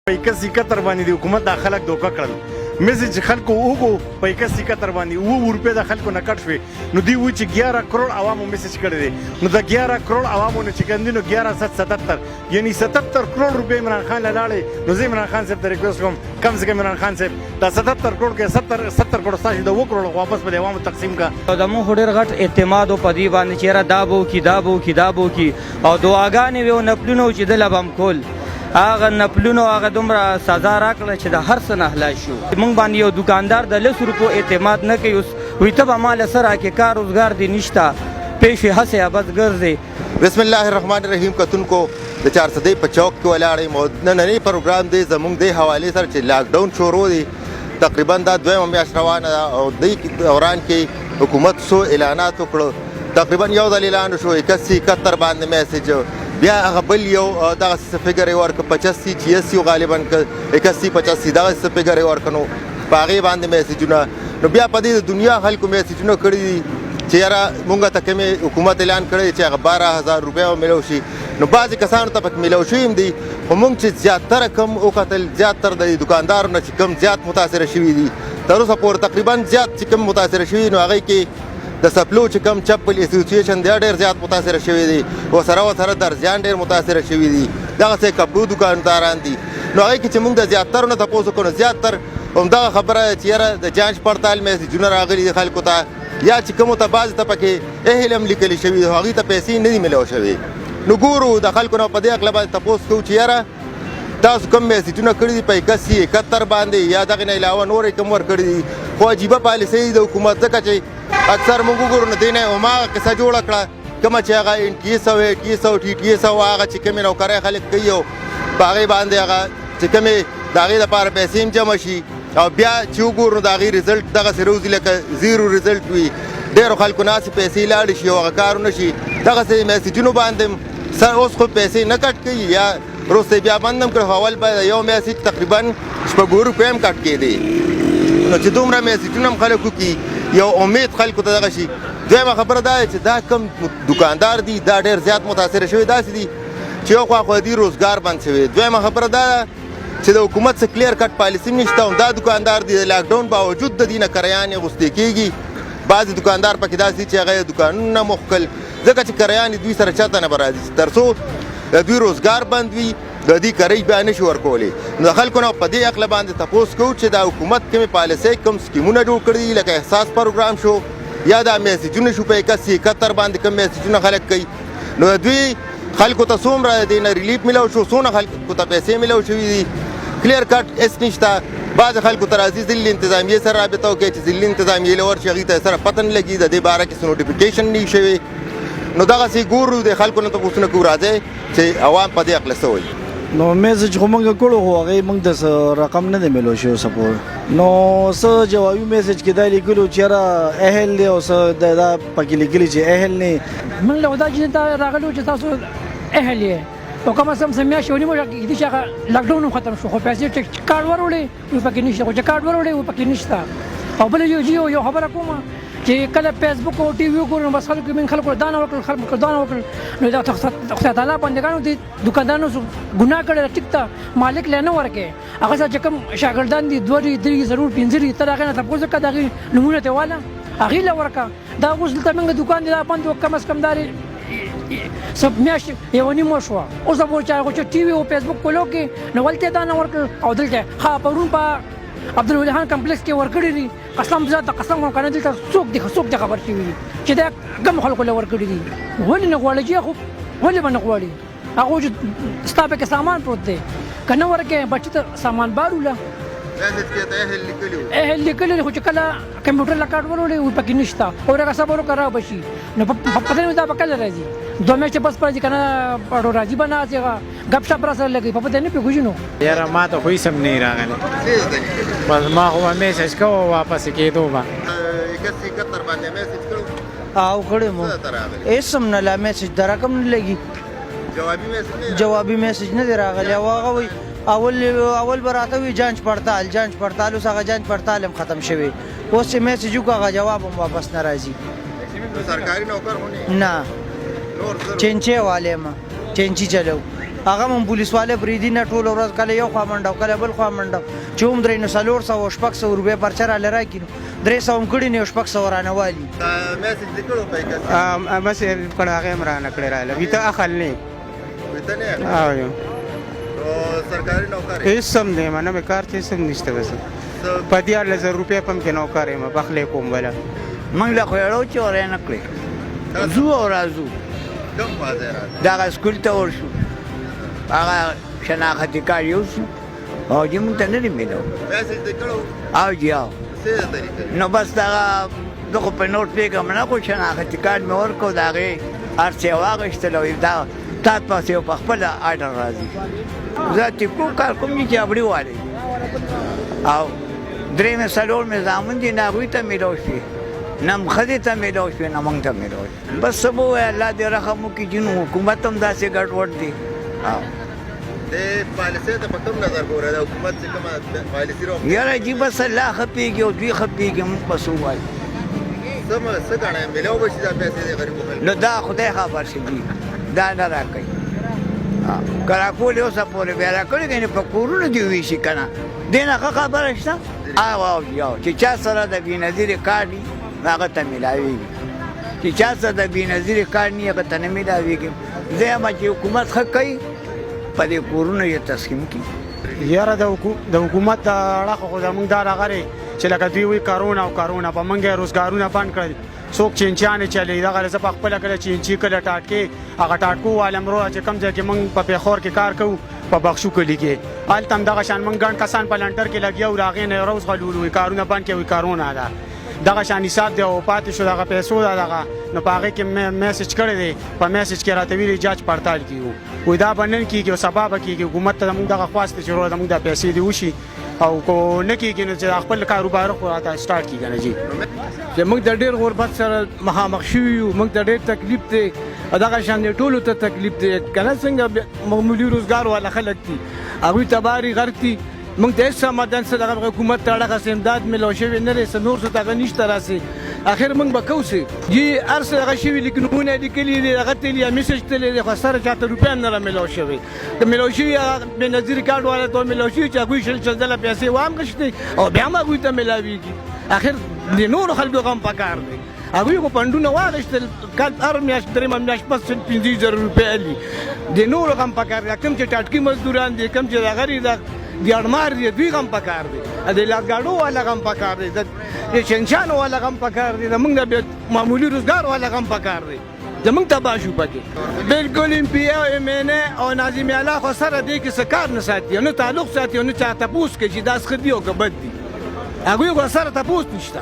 په 71 باندې د حکومت د خلک دوکه کړل میسج خلکو وګو په 71 باندې 2 روپے د خلکو نه کټ شوې نو دی و چې 11 کروڑ عوامو میسج کړی دی نو د 11 کروڑ عوامو نه چې کندینو 1177 یعنی 77 کروڑ روپے عمران خان لاله نو زه عمران خان صاحب ته ریکوست کوم کم سے کم عمران خان صاحب دا 77 کروڑ کې 70 کروڑ تاسو د 2 کروڑ واپس په عوامو تقسیم کا د مو ډېر غټ اعتماد او پدی باندې چیرې دابو کی او دعاګانې و نپلونو چې د لبم کول هغه نپلونو هغه دومره سزا راکړه چې د هر څه نه هلا شو موږ باندې یو دکاندار د 100 روپو اعتماد نه کوي اوس وي ته به مال سره کې کار روزګار دی نشته پیش هسه بس ګرځي بسم الله الرحمن الرحیم کتونکو د 400 په چوک کې ولاړې نننی پروګرام دی زموږ د حواله سره چې لاک ډاون شروع دی تقریبا دا دویمه میاشت روانه او د دوران کې حکومت سو اعلانات وکړو تقریبا یو د اعلان شو 71 باندې میسج بیا هغه بل یو دغه فګر ورک 85 86 غالبا 81 85 دغه فګر ورکنو باغې باندې میسجونه نو بیا په دې دنیا خلکو میسجونه کړی چې یاره مونږ ته کومې حکومت اعلان کړی چې هغه 12000 روپۍ ملو شي نو بعضې کسانو ته پکې ملو شوي هم دي خو مونږ چې زیاتره کم وکتل زیاتره د دکاندارو نه چې کم زیات متاثره شوي دي تر اوسه پورې تقریبا زیات چې کم متاثره شوي نو هغې کې د سپلو چې کم چپل اسوسییشن دی ډېر زیات متاثره شوي دي ورسره درزیان ډېر متاثره شوي دي دغسې کپړو دکانداران دي نو هغې کې چې مونږ د زیاترو نه تپوس وکړو نو زیاتر همدغه خبره چې یاره د جانچ پړتال میسجونه راغلي دي خلکو ته یا چې کومو ته بعضې ته پکې اهل هم لیکلي شوي دي هغوی ته پیسې نه دي میلاو شوې نو ګورو د خلکو نه په دې هکله باندې تپوس کوو چې یاره تاسو کوم میسجونه کړي دي په 71 باندې یا دغې نه علاوه نورې کوم ورکړي دي خو عجیبه پالیسۍ د حکومت ځکه چې اکثر موږ وګورو نو دې نه هماغه قصه جوړه کړه کومه چې هغه NTS او ATS او TTS او هغه چې کومې نوکرۍ خلک کوي او په هغې باندې هغه چې کومې د هغې دپاره پیسې هم جمع شي او بیا چې وګورو نو د هغې رزلټ دغسې روزي لکه زیرو رزلټ وي ډېرو خلکو ناسې پیسې لاړې شي او هغه کار ونه شي دغسې میسجونو باندې سر اوس خو پیسې نه کټ کوي یا وروسته بیا بند هم کړو اول به یو میسج تقریبا 2 روپۍ هم کټ کېدی نو چې دومره میسجونه هم خلکو کې یو امید خلکو ته دغه شي دویمه خبره دا چې دا کم دکاندار دي دا ډېر زیات متاثره شوي داسې دي چې یو خوا خو دي روزګار بند شوی دویمه خبره دا چې د حکومت څخه کلیر کټ پالیسي هم نشته همدا دکاندار دي د لاکډاون باوجود د دې نه کریانې اغوستې کېږي بعضې دکاندار پکې داسې چې هغه دوکانونه مخ کړل ځکه چې کریانې دوی سره چاته نه به راځي تر څو د دوی روزګار بند وي د دې کرۍ بیا نشي ورکولی نو د خلکو نه په دې عقله باندې تپوس کوو چې دا حکومت کومې پالیسۍ کوم سکیمونه جوړ کړي دي لکه احساس پروګرام شو یا دا میسجونه شو په 71 باندې کوم میسجونه خلک کوي نو دوی خلکو ته څومره د نه ریلیف ملو شو څونه خلکو ته پیسې ملو شوي دي کلیر کټ هېڅ نشته بعضې خلکو ته راځي ضلعي انتظامیې سره رابطه وکړي چې ضلعي انتظامیې له ورشي هغوی ته سره پته نه لګي د دې باره کې څه نوټیفیکیشن نه وي شوی نو دغسې ګورو د خلکو نه تپوسونه کوو راځئ چې عوام په دې عقله څه وایي نو میسج خو موږ کړو خو هغې موږ د رقم نه دی میلو شوی سپور نو څه جوابي میسج کې دا لیکلو چې یاره اهل دی او څه دا پکې لیکلي چې اهل نه موږ له دا چې دا راغلو چې تاسو اهل یې او کومه سم میاشت ونیمه چې هغه لاکډاون هم ختم شو خو پیسې چې کارډ وروړې نو پکې نشته خو چې کارډ وروړې و پکې نشته او بله یو خبره کومه چې کله فیسبوک او ټي وي وګورم بس خلکو من خلکو دانه وکړل نو دا خدای تعالی بندګانو دي دکاندارانو ګناه کړی ټیک ته مالک له نه ورکې هغه چې کوم شاګردان دي 2 3 ضرور 15 تر هغه نه تاسو کا دغه نمونه ته والا هغه لا ورکا دا اوس دلته موږ دکان دی بند کم از کم داري سب میاشت یو نیمه شو اوس به چې ټي وي او فیسبوک کولو کې نو ولته دانه ورکړل او دلته ها پرون په عبدالولي خان کمپلیکس کې ورکړي دي قسم ذات قسم هم کنه دلته څوک دي خبر شوي دي چې دا کم خلکو له ورکړي دي ولې نه غواړي چې خو ولې به نه غواړي هغه چې ستا پکې سامان پروت دی که نه ورکې بچي ته سامان باروله اهل لیکلي خو چې کله کمپیوټر له کارډ وروړي و پکې نشته او هغه صبر وکړه رابشي نو پته نه دا به کله راځي 2 میاشتې بس پرځي که نه راځي به نه هغه ګپ شپ را سره لګوي په پته نه پوهېږي نو یاره ما ته خو هېڅ هم نه راغلی بس ما خو به میسج کوو واپس کېدو به 71 باندې میسج کړو او کړی مو هېڅ هم نه لا میسج د رقم نه لګي جوابي میسج نه دی راغلی او هغه وایي اول به راته وي جانچ پړتال اوس هغه جانچ پړتال هم ختم شوی اوس چې میسج وکړو هغه جواب هم واپس نه راځي سرکاري نوکر نه چینچې والے ما چینچی چلو هغه هم پولیس والے بریدي نه ټوله ورځ کله یو خوا منډه کله بل خوا منډه چې هم درې نو 400 شپږ سوه روپۍ پرچه راله راکړي نو 300 هم کړي نه شپږ سوه رانه والي میسج دې کړو پیسې مسیج کړه هغه هم رانه کړی راله وي ته اخل نه وته نه او او سرکاري نوکر هیڅ هم دی منه به کار ته سم نشته بس په 10000 روپۍ پم کې نوکر یم بخلې کوم ولا موږ له خوړو چورې نه کړې زو او راځو کوم بازار دغه سکول ته ورشو هغه شناختی کار یو شو او چې موږ ته نه دی میلو میسج دې کړو او جی او څه طریقې نو بس دغه دغه په نوټ پیګم نه کو شناختی کار مې ورکو دغه هر څه واغشتلو دا تا پاسې په خپل آرډر راځي ذاتي کو کار کوم چې ابړي والي او درې مې سلور مې زامن دي نه غوي ته میلو شي نم خدي ته میلو شي نه مونږ ته میلو بس سبو الله دې رحم وکړي جنو حکومت هم داسې ګډ وډ دي دې پالیسي ته په کوم نظر ګورې د حکومت چې کومه پالیسي رو یاره جی بس الله خپيږي او دوی خپيږي موږ پسو وای سم څه غواړې ملو بشي دا پیسې دې غریبو خلکو نو دا خدای خبر شي دي دا نه راکړي کرا کول یو سپورې بیا راکړي کنه په کورونو دی وی شي کنه دینه خبره شته او یو چې چا سره د بنظیر کارډي هغه ته ملاويږي چې چا سره د بنظیر کارډ نه هغه ته نه ملاويږي زما چې حکومت خ کوي په دې کورونو یې تسخیم کی یاره د حکومت د اړه خو زمونږ دا راغلی چې لکه دوی وایي کارونا او کارونا په موږ یې روزګارونه بند کړل څوک چینچیانې چلی دغه زه په خپله کله چینچي کله ټاټکې هغه ټاټکو والا مرو چې کوم ځای کې موږ په پېښور کې کار کوو په بخشو کلي کې هلته هم دغه شان موږ ګڼ کسان په لنډر کې لګیا وو د هغې نه یې روز غلولو وایي کارونه بند کړي وایي کارونا ده دغه شان حساب دی او پاتې شو دغه پیسو ده دغه نو په هغې کې میسج کړی دی په میسج کې راته ویلي جاج پړتال کیږو وایي دا به نن کېږي او سبا به کېږي حکومت ته زموږ دغه خواست دی چې وروره زموږ دا پیسې دې وشي او کو نه کېږي نو چې خپل کاروبار خو راته سټارټ کېږي نه جي چې موږ د ډېر غربت سره مخامخ شوي یو موږ ته ډېر تکلیف دی دغه شان دی ټولو ته تکلیف دی که نه څنګه معمولي روزګار والا خلک دي هغوی تباري غرق دي موږ ته هېڅ مدن څه دغه حکومت ته اړخه څه امداد میلاو شوی نه دی څه نور څه ته هغه نشته راسې اخر موږ به کوو څه جي هر څه هغه شوي لیکنونه یې لیکلي دي هغه تلي یا میسج تللی دی خو سره چاته روپۍ هم نه رامیلاو شوی د میلاو شوي هغه بېنظیر کارډ والا ته میلاو شوي چې هغوی شل ځله پیسې وامغشتې او بیا هم هغوی ته میلاویږي اخر د نورو خلکو غم پکار دی هغوی خو پنډونه واغېستل هر میاشت درېیمه میاشت پس 5,000 روپۍ علي د نورو غم پکار دی کوم چې ټاټکي مزدوران دي کوم چې دغه دي دیاړمار دي دوی غم پکار دی د لارګاډو والا غم پکار دی د چنچانو والا غم پکار دی زموږ د معمولي روزګار والا غم پکار دی زموږ تباه شو پکې بلکل ایم پی او ایم این اے او ناظم الله خو سره دې کې څه کار نه ساتي نه تعلق ساتي نه چا تپوس کوي چې دا ښه دي او که بد دي هغوی خو سره تپوس نشته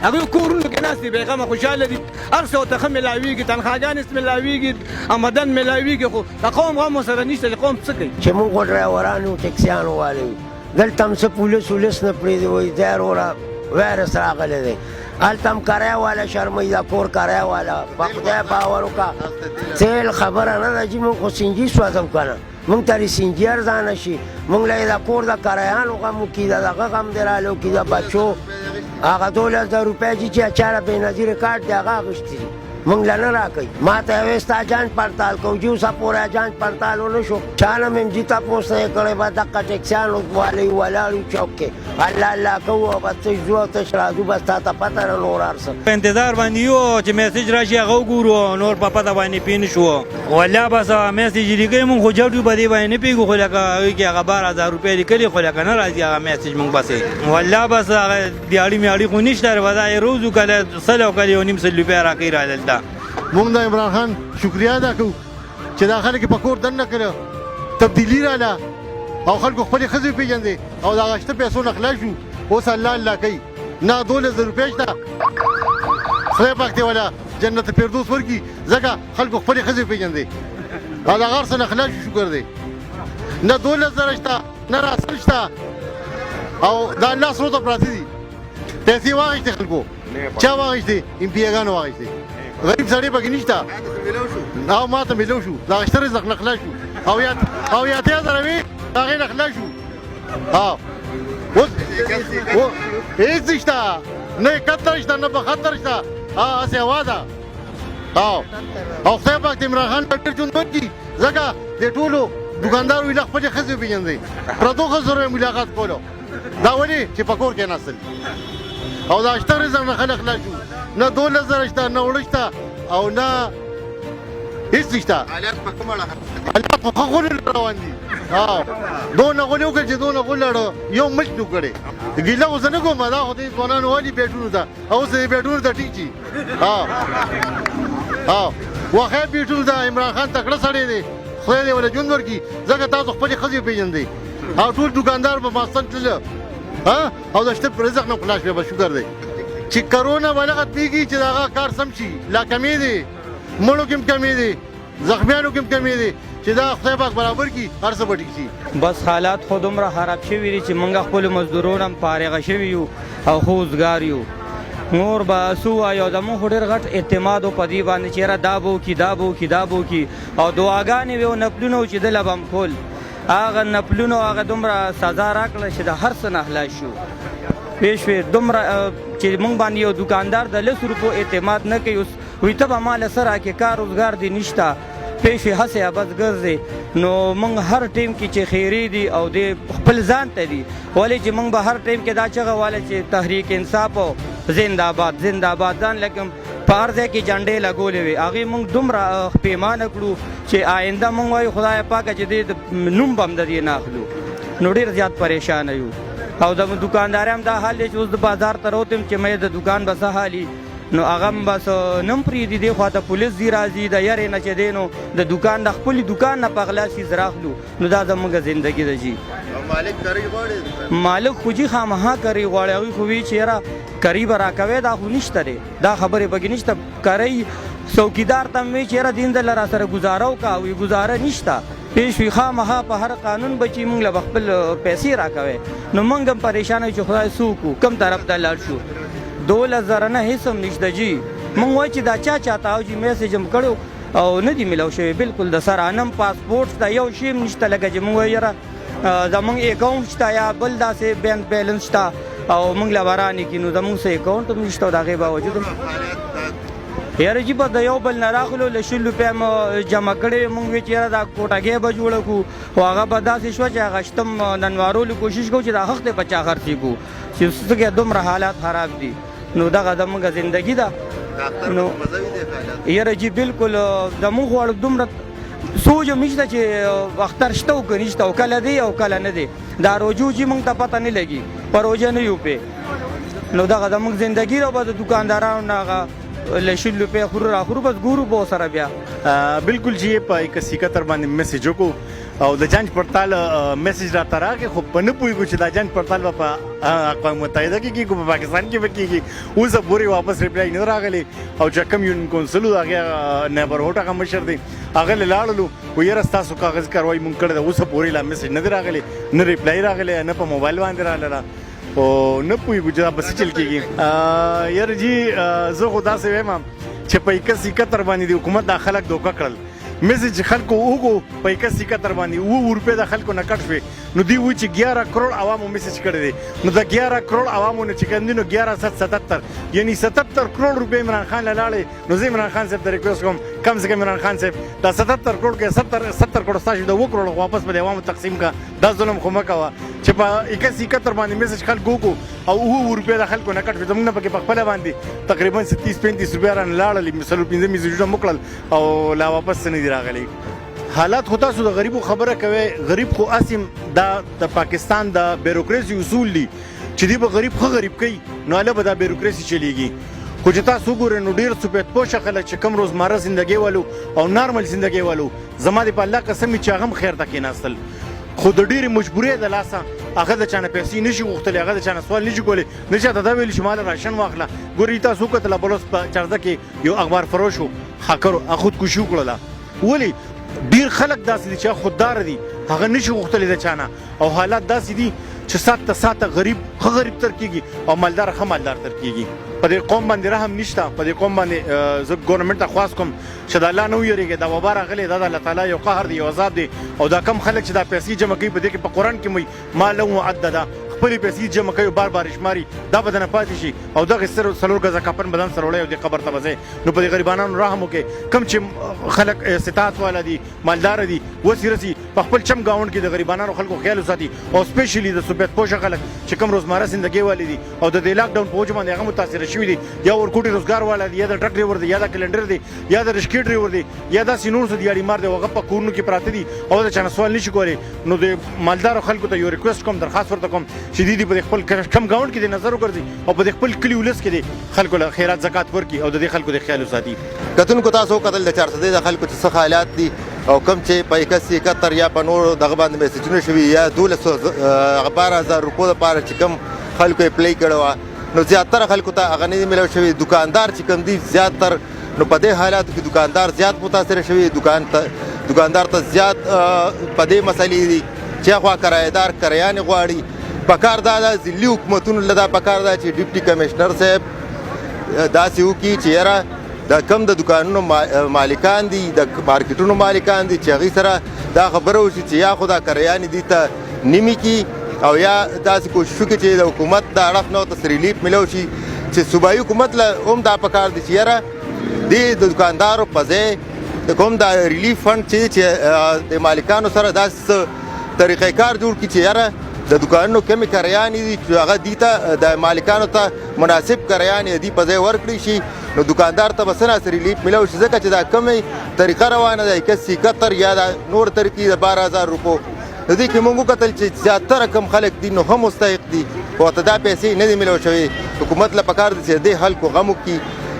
هغوی کورونو کې ناست دي بېغمه خوشحاله دي هر څه ورته ښه میلاویږي تنخواګانې میلاویږي آمدن میلاویږي خو د قوم غم ورسره نشته چې قوم څه کوي چې موږ خو ډرایوران یو ټیکسیانو والي یو دلته هم څه پولیس ولس نه پرېږدي وایي دی وروره وایرس راغلی دی هلته هم کرایه والا شرموي دا کور کرایه والا په خدای باور وکړه تیل خبره نه ده چې موږ خو سینجي سوځو که نه موږ ته د سینجي ارزانه شي موږ له یې د کور د کرایانو غم وکړي د دغه غم دې رالو وکړي د بچو هغه 12,000 روپۍ چې چا له بېنظیر کارډ دی هغه اخیستي دي موږ له نه راکوي ما ته یې ویل ستا جانچ پړتال کوو چې اوسه پورې جانچ پړتال ونه شو چا نه مې جي تپوس نه یې کړی به دقه ټیکسیانو والي ولاړ یو چوک کې الله الله کوو او بس تش ځو او تش راځو بس تا ته پته نه نور هر څه په انتظار باندې یو چې میسج راشي هغه وګورو نور په پته باندې پوه نه شو والله بس میسج لیکلی مونږ خو جوړ په دې باندې نه پوهېږو خو لکه هغوی کې هغه 12,000 روپۍ لیکلي خو لکه نه راځي هغه میسج مونږ بسې والله بس هغه دیاړي میاړي خو نشته به دا یې روز وکړه 100 او کله 1,500 روپۍ راکوي را دلته موږ د عمران خان شکریا ادا کوو چې دا خلک په کور دننه کړه تبدیلي راله او خلکو خپلې ښځې وپېژندې او د هغه شته پیسو نه خلاص شو اوس الله الله کوي نه 12,000 روپۍ شته خدای پاک دې والا جنت فردوس ورکړي ځکه خلکو خپلې ښځې وپېژندې او د هغه هر څه نه خلاص شو شکر دی نه 12,000 شته نه راسل شته او دا الله سرو ته پراته دي پیسې واخېستې خلکو چا واخېستې امپیاګانو واخېستې غریب سړی پکې نشته او ما ته میلو شو د هغه شته رزق نه خلاص شو او یا 8,000 وي د هغې نه خلاص شو اوس هېڅ نشته نه 71 شته نه 72 شته هسې هوا ده او خدای پاک د عمران خان ډېر ژوند ورکړي ځکه د ټولو دکاندار ویل خپل خزه پیژندې پردو خزره ملاقات کولو دا ولې چې پکور کې نسل او دا اشتر زم خلک لا شو نه 2000 شته نه وړشته او نه هیڅ نشته حالات په کومه الله په خغول روان دي دونه غولو کې چې دونه غولړو یو مچ نو کړي ګیله اوس نه کوم دا خو دې ځوانانو والی بیٹونو ته او سه بیٹونو ته ټیک چی واخه بیٹونو ته عمران خان تکړه سړی دی خو دې ولا جون ورکی ځکه تاسو خپل خزي پیژندې او ټول دکاندار په ماستن تل او دا شته پرځخ نه خلاص به شکر دی چې کرونا ولغت پیږي چې دا کار سم شي لا کمی دی مړو کوم کمی دی زخمیانو کوم کمی دی چې دا خدای پاک برابر کی هر څه به ټیک شي بس حالات خو دومره خراب شوي دي چې موږ خپلو مزدورونو هم فارغه شوي یو او خوځګار یو نور به څه وایو زموږ خو ډېر غټ اعتماد و په دې باندې چې یاره دا به وکړي دا به وکړي دا به وکړي او دعاګانې وې او نفلونه و چې دله به هم کول هغه نفلونو هغه دومره سزا راکړه چې د هر څه نه خلاص شو پوه شوې دومره چې موږ باندې یو دکاندار د 10 روپو اعتماد نه کوي اوس وایي ته به ماله څه راکړې کار روزګار دې نشته پوه شوې هسې عبث ګرځې نو موږ هر ټیم کې چې خیرې دي او د خپل ځان ته دي ولې چې موږ به هر ټیم کې دا چغه واله چې تحریک انصاف او زنده باد زنده باد ځان لکه په هر ځای کې جنډې لګولې وې هغې موږ دومره پیمانه کړو چې آینده موږ وایو خدای پاکه چې دې نوم به هم د دې نه اخلو نو ډېر زیات پریشانه یو او د دکاندار هم دا حال دی چې اوس د بازار ته راوتم چې مې د دکان به څه حالي نو هغه هم بس نه م پرېږدي دې خوا ته پولیس ځي راځي د یارې نه چې دی نو د دکان د خپلې دکان نه په غلا سیز راخلو نو دا زموږ زندګي ده جي مالک کری غواړي مالک خو جي خامخا کری غواړي هغوی خو وایي چې یاره کری به راکوې دا خو نشته دی دا خبرې پکې نشته کری څوکیدار ته م وایي چې یاره دین دله را سره ګزاره وکړه وایي ګزاره نشته پیش وي خامخا په هر قانون به چې موږ له به خپل پیسې راکوې نو موږ هم پریشانه چې خدای څه وکړو کوم طرف ته لاړ شو 2000 نه هیڅ هم نشته جي موږ وایو چې دا چاته او جي میسج هم کړو او نه دي میلاو شوی بالکل د سره نم پاسپورټ شته یو شی هم نشته لکه چې موږ وایو یاره زموږ اکاونټ شته یا بل داسې بینک بیلنس شته او موږ له به رانیکړي نو زموږ څه اکاونټ هم نشته او د هغې باوجود یاره جي به د یو بل نه راغلو له 100 روپۍ م جمع کړې موږ وایو چې یاره دا کوټګۍ به جوړه کړو خو هغه به داسې شوه چې هغه شته ننوارولو کوشش کوو چې دا حق دی په چا خرڅې کړو چې څه دومره حالات خراب دي نو دغه زموږ زندګي ده نو یاره جي بالکل زموږ غواړو دومره سوچ هم نشته چې اختر شته او که نشته او کله دی او کله نه دی دا روجو چې موږ ته پته نه لګي په روژه نه یو پې نو دغه زموږ زندګي را به د دکاندارانو نه هغه له 100 روپۍ خورو راخورو بس ګورو به ورسره بیا بالکل جی په 71 باندې میسج وکړو او د جانچ پړتال میسج راته راغی خو په نه پوهېږو چې دا جانچ پړتال به په اقوام متحده کې کېږي په پاکستان کې به کېږي اوس پورې واپس ریپلای نه راغلی او چې کوم یونین کونسل و د هغې نیبرهوډ هغه مشر دی هغه له لاړلو و یاره ستاسو کاغذي کاروایي مونږ کړې ده اوس پورې لا میسج نه دی راغلی نه ریپلای راغلی نه په موبایل باندې راغله او نه پوهېږو چې دا به څه چل کېږي یاره جي زه خو داسې وایم چې په 71 باندې د حکومت دا خلک دوکه کړل میسج خلکو وګو په 71 باندې 2 روپۍ د خلکو نه کټ شوې نو دوی وایي چې 11 کروڑ عوامو میسج کړی دی نو د 11 کروڑ عوامو نه چې کوم دي نو 1177 یعنی 77 کروڑ روپۍ عمران خان له لاړې نو زه عمران خان صاحب ته ریکویسټ کوم کم سے کم عمران خان صاحب دا 77 کروڑ کې 70 کروڑ ستاسو د 2 کروڑ واپس به عوامو تقسیم کا دا ظلم خو مه کوه چې په 71 باندې میسج خلکو وګو او 2 روپۍ د خلکو نه کټ شوې زموږ نه پکې په خپله باندې تقریبا 30-35 روپۍ رانه لاړلې مثلا 15 میسجونه مو کړل او لا واپس نه دي راغلی حالات خو تاسو د غریبو خبره کوي غریب خو اسیم دا د پاکستان د بیروکراسي اصول دي چې دی به غریب خو غریب کوي نو هله به دا بیروکراسي چلیږي خو چې تاسو وګورئ نو ډېر سپېدپوشه خلک چې کم روزمره زندګۍ والو او نارمل زندګۍ والو زما د په الله قسم چې هغه هم خیر ته کېناستل خو د ډېرې مجبورۍ د لاسه هغه د چا نه پیسې نشي غوښتلی هغه د چا نه سوال نشي کولی نه چاته دا ویلي چې ماله راشن واخله ګورئ تاسو وکتله بلوس په چارزه کې یو اخبار فروش و هاکرو هغه خودکشي وکړله ولې ډیر خلک داسې دي چې خوددار دي هغه نشي غوښتلی د چا نه او حالات داسې دي چې ساته ساته غریب ښه غریب تر کېږي او مالدار ښه مالدار تر کېږي په دې قوم باندې رحم نشته په دې قوم باندې زه ګورنمنټ ته خواست کوم چې د الله نه ویرېږي دا وبا راغلی دا د الله تعالی یو قهر دی یو عذاب دی او دا کم خلک چې دا پیسې جمع کوي په دې کې په قرآن کې وایي ما له معدده خپلې پیسې جمع کوي بار بار شماري دا به دنه پاتې شي او دغه څلور ګزه کفن بدن سره وړی او دې قبر ته به ځئ نو په دې غریبانانو رحم وکړئ کم چې خلک استطاعت والا دي مالدار دي وسې رسي په خپل چم گاوند کې د غریبانو خلکو خیال وساتي او سپیشلی د سپیت پوشه خلک چې کوم روزمره زندګي والي دي او د دې لاک ډاون په وجه باندې هغه متاثر شوي دي یا ورکوټي روزګار والا دي یا د ټرک ډرایور دي یا د کلندر دي یا د رشکې ډرایور دي یا د سینور څه دیاړي مار دی هغه په کورونو کې پراته دي او د چانه سوال نشي کولی نو د مالدارو خلکو ته یو ریکوست کوم درخواست ورته کوم چې دوی په خپل کم گاوند کې د نظر وګرځي او په خپل کلی ولس کې د خلکو له خیرات زکات ورکړي او د دې خلکو د خیال وساتي. کتونکو تاسو کتل د 400 د خلکو څه حالات دي او کم چې په 71 یا په نور دغه باندې میسجونه شوي یا 12,000 روپو لپاره چې کم خلکو اپلای کړو نو زیاتره خلکو ته هغه نه ملو شوی. دکاندار چې کم دي زیاتر نو په دې حالاتو کې دکاندار زیات متاثر شوی. دکاندار ته زیات په دې مسلې دي چې خوا کرایدار کریان غواړي. پکار دا ځلي حکومتونو لدا پکار دا چې ډیپټي کمشنر صاحب داسې وکړي چې یاره د کم د دکانونو مالکان دي د مارکیټونو مالکان دي چې هغې سره دا خبره وشي چې یا خو دا کریانې دي ته نیمې کړي او یا داسې کوشش وکړي چې د حکومت د اړخ نه ورته ریلیف ملو شي چې صوبایي حکومت له هم دا پکار دي چې یاره دې د دکاندارو په ځای د کوم دا ریلیف فنډ چې د مالکانو سره داسې طریقې کار جوړ کړي چې یاره د دکانونو کمې کریانې دي چې هغه دې ته د مالکانو ته مناسب کریانې دې په ځای ورکړي شي نو دکاندار ته به څه ناسې ریلیف ملو شي ځکه چې دا کمې طریقه روانه ده 71 یا دا نور طریقې د 12,000 روپو د دې کې موږ وکتل چې زیاتره کم خلک دي نو هم مستحق دي خو ورته دا پیسې نه دي ملو شوې. حکومت له پکار دي چې دې خلکو غم وکړي.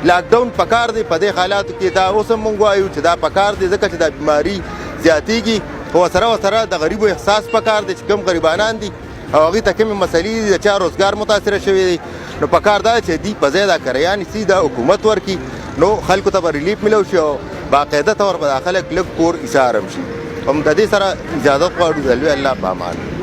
لاکډاون پکار دی په دې حالاتو کې دا اوس هم موږ وایو چې دا پکار دی ځکه چې دا بیماري زیاتېږي او سره د غریبو احساس پکار دی چې کم غریبانان دي او هغې ته کومې مسلې دي د چا روزګار متاثره شوی دی نو پکار دا چې دوی په ځای دا کریانې سي د حکومت ورکړي نو خلکو ته به ریلیف ملو شي او باقاعده طور به دا خلک لږ کور ایساره هم شي. هم د دې سره اجازت غواړو د لوی الله په امان.